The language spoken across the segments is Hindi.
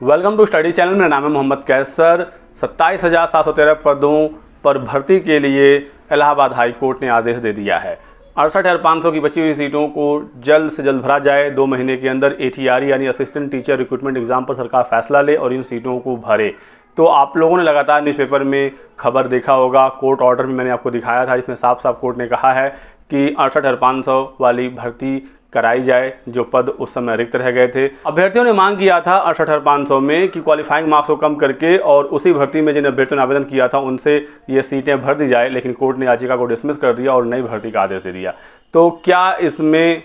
Welcome to study channel. मेरा नाम है मोहम्मद कैसर। 27,713 पदों पर भर्ती के लिए इलाहाबाद हाई कोर्ट ने आदेश दे दिया है। 68,500 की बची हुई सीटों को जल्द से जल्द भरा जाए। 2 महीने के अंदर ATR यानी असिस्टेंट टीचर रिक्रूटमेंट एग्जाम पर सरकार फैसला ले और इन सीटों को भरे। तो आप लोगों ने लगातार न्यूज़पेपर में खबर देखा होगा। कोर्ट ऑर्डर में मैंने आपको दिखाया था, जिसमें साफ साफ कोर्ट ने कहा है कि 68,500 वाली भर्ती कराई जाए, जो पद उस समय रिक्त रह गए थे। अभ्यर्थियों ने मांग किया था 68,500 में कि क्वालिफाइंग मार्क्स को कम करके और उसी भर्ती में जिन अभ्यर्थियों ने आवेदन किया था उनसे ये सीटें भर दी जाए, लेकिन कोर्ट ने याचिका को डिसमिस कर दिया और नई भर्ती का आदेश दे दिया। तो क्या इसमें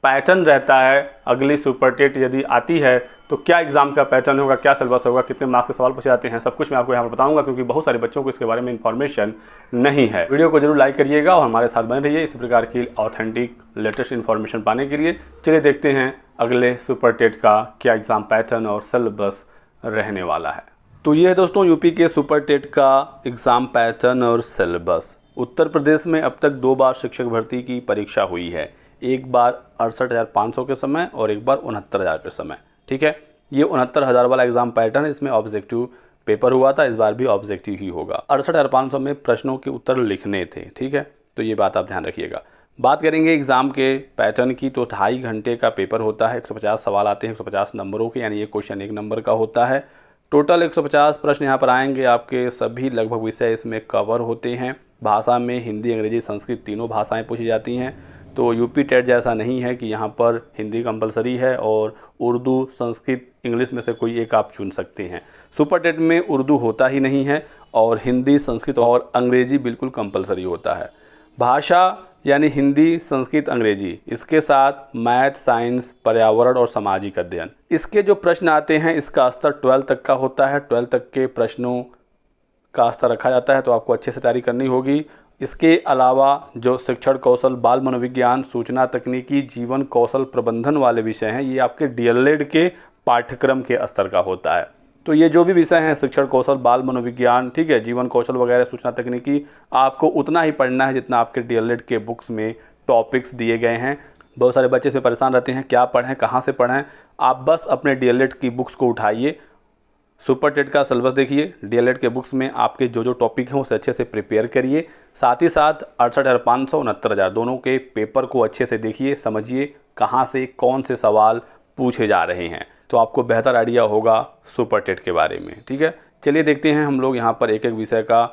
पैटर्न रहता है? अगली सुपर टेट यदि आती है तो क्या एग्जाम का पैटर्न होगा, क्या सिलेबस होगा, कितने मार्क्स के सवाल पूछे जाते हैं, सब कुछ मैं आपको यहाँ पर बताऊंगा, क्योंकि बहुत सारे बच्चों को इसके बारे में इन्फॉर्मेशन नहीं है। वीडियो को जरूर लाइक करिएगा और हमारे साथ बने रहिए इसी प्रकार की ऑथेंटिक लेटेस्ट इन्फॉर्मेशन पाने के लिए। चलिए देखते हैं अगले सुपर टेट का क्या एग्जाम पैटर्न और सिलेबस रहने वाला है। तो ये है दोस्तों यूपी के सुपर टेट का एग्ज़ाम पैटर्न और सिलेबस। उत्तर प्रदेश में अब तक 2 बार शिक्षक भर्ती की परीक्षा हुई है, एक बार 68,500 के समय और एक बार 69,000 के समय। ठीक है, ये 69,000 वाला एग्जाम पैटर्न है, इसमें ऑब्जेक्टिव पेपर हुआ था, इस बार भी ऑब्जेक्टिव ही होगा। 68,500 में प्रश्नों के उत्तर लिखने थे। ठीक है, तो ये बात आप ध्यान रखिएगा। बात करेंगे एग्जाम के पैटर्न की, तो 2.5 घंटे का पेपर होता है। 150 सवाल आते हैं 150 नंबरों के, यानी ये क्वेश्चन 1 नंबर का होता है। टोटल 150 प्रश्न यहाँ पर आएंगे। आपके सभी लगभग विषय इसमें कवर होते हैं। भाषा में हिंदी, अंग्रेजी, संस्कृत तीनों भाषाएं पूछी जाती हैं। तो यूपी टेट जैसा नहीं है कि यहाँ पर हिंदी कंपलसरी है और उर्दू, संस्कृत, इंग्लिश में से कोई एक आप चुन सकते हैं। सुपर टेट में उर्दू होता ही नहीं है और हिंदी, संस्कृत और अंग्रेजी बिल्कुल कंपलसरी होता है। भाषा यानी हिंदी, संस्कृत, अंग्रेजी, इसके साथ मैथ, साइंस, पर्यावरण और सामाजिक अध्ययन। इसके जो प्रश्न आते हैं इसका स्तर 12 तक का होता है। 12 तक के प्रश्नों का स्तर रखा जाता है, तो आपको अच्छे से तैयारी करनी होगी। इसके अलावा जो शिक्षण कौशल, बाल मनोविज्ञान, सूचना तकनीकी, जीवन कौशल प्रबंधन वाले विषय हैं, ये आपके DLED के पाठ्यक्रम के स्तर का होता है। तो ये जो भी विषय हैं, शिक्षण कौशल, बाल मनोविज्ञान, ठीक है, जीवन कौशल वगैरह, सूचना तकनीकी, आपको उतना ही पढ़ना है जितना आपके DLED के बुक्स में टॉपिक्स दिए गए हैं। बहुत सारे बच्चे इसमें परेशान रहते हैं, क्या पढ़ें, कहाँ से पढ़ें। आप बस अपने DLED की बुक्स को उठाइए, सुपर टेट का सिलेबस देखिए, DLED के बुक्स में आपके जो जो टॉपिक हैं उसे अच्छे से प्रिपेयर करिए। साथ ही साथ 68,500, 69,000 दोनों के पेपर को अच्छे से देखिए, समझिए कहाँ से कौन से सवाल पूछे जा रहे हैं, तो आपको बेहतर आइडिया होगा सुपर टेट के बारे में। ठीक है, चलिए देखते हैं हम लोग यहाँ पर एक एक विषय का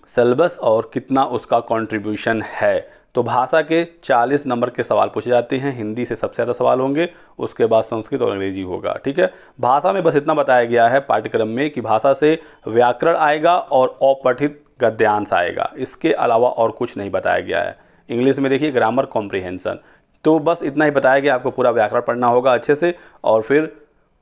सिलेबस और कितना उसका कंट्रीब्यूशन है। तो भाषा के 40 नंबर के सवाल पूछे जाते हैं। हिंदी से सबसे ज़्यादा सवाल होंगे, उसके बाद संस्कृत और अंग्रेजी होगा। ठीक है, भाषा में बस इतना बताया गया है पाठ्यक्रम में कि भाषा से व्याकरण आएगा और अपठित गद्यांश आएगा, इसके अलावा और कुछ नहीं बताया गया है। इंग्लिश में देखिए ग्रामर कॉम्प्रिहेंशन, तो बस इतना ही बताया गया। आपको पूरा व्याकरण पढ़ना होगा अच्छे से और फिर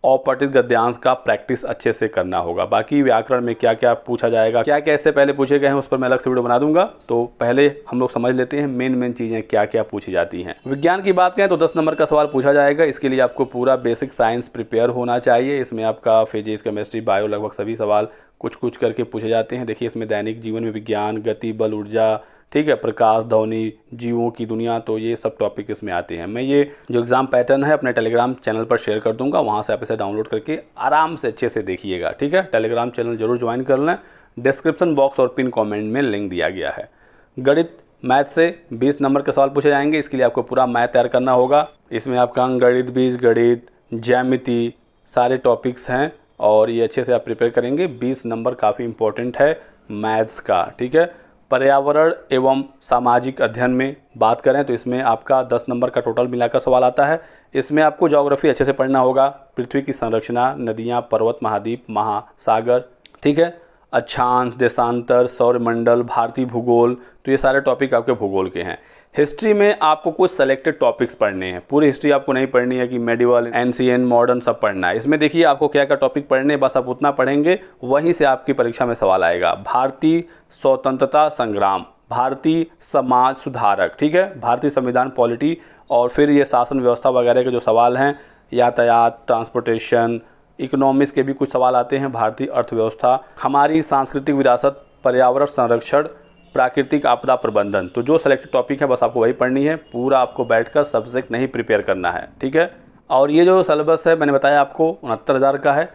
अपठित गद्यांश का प्रैक्टिस अच्छे से करना होगा। बाकी व्याकरण में क्या क्या पूछा जाएगा, क्या क्या इससे पहले पूछे गए हैं, उस पर मैं अलग से वीडियो बना दूंगा। तो पहले हम लोग समझ लेते हैं मेन चीज़ें क्या क्या पूछी जाती हैं। विज्ञान की बात करें तो 10 नंबर का सवाल पूछा जाएगा। इसके लिए आपको पूरा बेसिक साइंस प्रिपेयर होना चाहिए। इसमें आपका फिजिक्स, केमिस्ट्री, बायो, लगभग सभी सवाल कुछ कुछ करके पूछे जाते हैं। देखिए इसमें दैनिक जीवन में विज्ञान, गति, बल, ऊर्जा, ठीक है, प्रकाश, ध्वनि, जीवों की दुनिया, तो ये सब टॉपिक इसमें आते हैं। मैं ये जो एग्ज़ाम पैटर्न है अपने टेलीग्राम चैनल पर शेयर कर दूंगा, वहाँ से आप इसे डाउनलोड करके आराम से अच्छे से देखिएगा। ठीक है, टेलीग्राम चैनल जरूर ज्वाइन कर लें। डिस्क्रिप्शन बॉक्स और पिन कमेंट में लिंक दिया गया है। गणित, मैथ से 20 नंबर के सवाल पूछे जाएंगे। इसके लिए आपको पूरा मैथ तैयार करना होगा। इसमें आपका अंकगणित, बीजगणित, ज्यामिति, सारे टॉपिक्स हैं और ये अच्छे से आप प्रिपेयर करेंगे। 20 नंबर काफ़ी इंपॉर्टेंट है मैथ्स का। ठीक है, पर्यावरण एवं सामाजिक अध्ययन में बात करें तो इसमें आपका 10 नंबर का टोटल मिलाकर सवाल आता है। इसमें आपको ज्योग्राफी अच्छे से पढ़ना होगा, पृथ्वी की संरचना, नदियां, पर्वत, महाद्वीप, महासागर, ठीक है, अक्षांश, देशांतर, सौरमंडल, भारतीय भूगोल, तो ये सारे टॉपिक आपके भूगोल के हैं। हिस्ट्री में आपको कुछ सेलेक्टेड टॉपिक्स पढ़ने हैं, पूरी हिस्ट्री आपको नहीं पढ़नी है कि मेडिवल, एंशिएंट, मॉडर्न सब पढ़ना है। इसमें देखिए आपको क्या क्या टॉपिक पढ़ने हैं, बस आप उतना पढ़ेंगे, वहीं से आपकी परीक्षा में सवाल आएगा। भारतीय स्वतंत्रता संग्राम, भारतीय समाज सुधारक, ठीक है, भारतीय संविधान पॉलिटी, और फिर ये शासन व्यवस्था वगैरह के जो सवाल हैं, यातायात, ट्रांसपोर्टेशन, इकोनॉमिक्स के भी कुछ सवाल आते हैं, भारतीय अर्थव्यवस्था, हमारी सांस्कृतिक विरासत, पर्यावरण संरक्षण, प्राकृतिक आपदा प्रबंधन। तो जो सेलेक्टेड टॉपिक है बस आपको वही पढ़नी है, पूरा आपको बैठकर सब्जेक्ट नहीं प्रिपेयर करना है। ठीक है, और ये जो सिलेबस है मैंने बताया आपको 69,000 का है।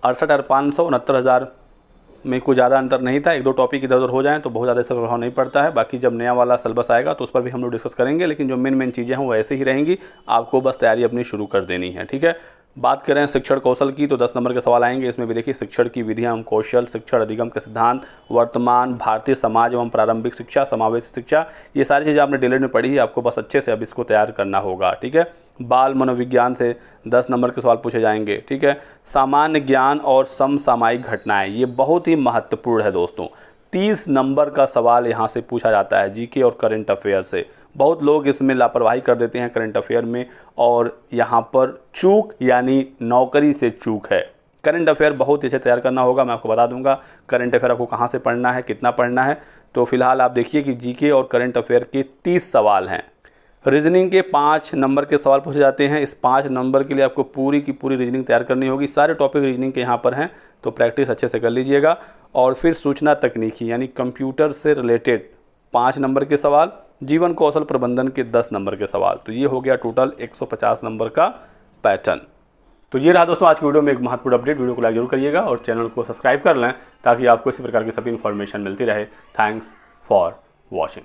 68,500 69,000 में कोई ज़्यादा अंतर नहीं था। एक दो टॉपिक इधर उधर हो जाएं तो बहुत ज़्यादा इसका प्रभाव नहीं पड़ता है। बाकी जब नया वाला सिलेबस आएगा तो उस पर भी हम लोग डिस्कस करेंगे, लेकिन जो मेन चीज़ें हैं वो ऐसे ही रहेंगी, आपको बस तैयारी अपनी शुरू कर देनी है। ठीक है, बात करें शिक्षण कौशल की तो 10 नंबर के सवाल आएंगे। इसमें भी देखिए शिक्षण की विधियां एवं कौशल, शिक्षण अधिगम के सिद्धांत, वर्तमान भारतीय समाज एवं प्रारंभिक शिक्षा, समावेशी शिक्षा, ये सारी चीज़ें आपने डिटेल में पढ़ी है, आपको बस अच्छे से अब इसको तैयार करना होगा। ठीक है, बाल मनोविज्ञान से 10 नंबर के सवाल पूछे जाएंगे। ठीक है, सामान्य ज्ञान और समसामयिक घटनाएं, ये बहुत ही महत्वपूर्ण है दोस्तों। 30 नंबर का सवाल यहाँ से पूछा जाता है जीके और करंट अफेयर से। बहुत लोग इसमें लापरवाही कर देते हैं करंट अफेयर में, और यहाँ पर चूक यानी नौकरी से चूक है। करंट अफेयर बहुत ही अच्छे तैयार करना होगा। मैं आपको बता दूंगा करंट अफेयर आपको कहाँ से पढ़ना है, कितना पढ़ना है। तो फिलहाल आप देखिए कि जीके और करंट अफेयर के 30 सवाल हैं। रीजनिंग के 5 नंबर के सवाल पूछे जाते हैं। इस 5 नंबर के लिए आपको पूरी की पूरी रीजनिंग तैयार करनी होगी। सारे टॉपिक रीजनिंग के यहाँ पर हैं, तो प्रैक्टिस अच्छे से कर लीजिएगा। और फिर सूचना तकनीकी यानी कंप्यूटर से रिलेटेड 5 नंबर के सवाल, जीवन कौशल प्रबंधन के 10 नंबर के सवाल। तो ये हो गया टोटल 150 नंबर का पैटर्न। तो ये रहा दोस्तों आज की वीडियो में एक महत्वपूर्ण अपडेट। वीडियो को लाइक जरूर करिएगा और चैनल को सब्सक्राइब कर लें ताकि आपको इसी प्रकार की सभी इन्फॉर्मेशन मिलती रहे। Thanks for watching.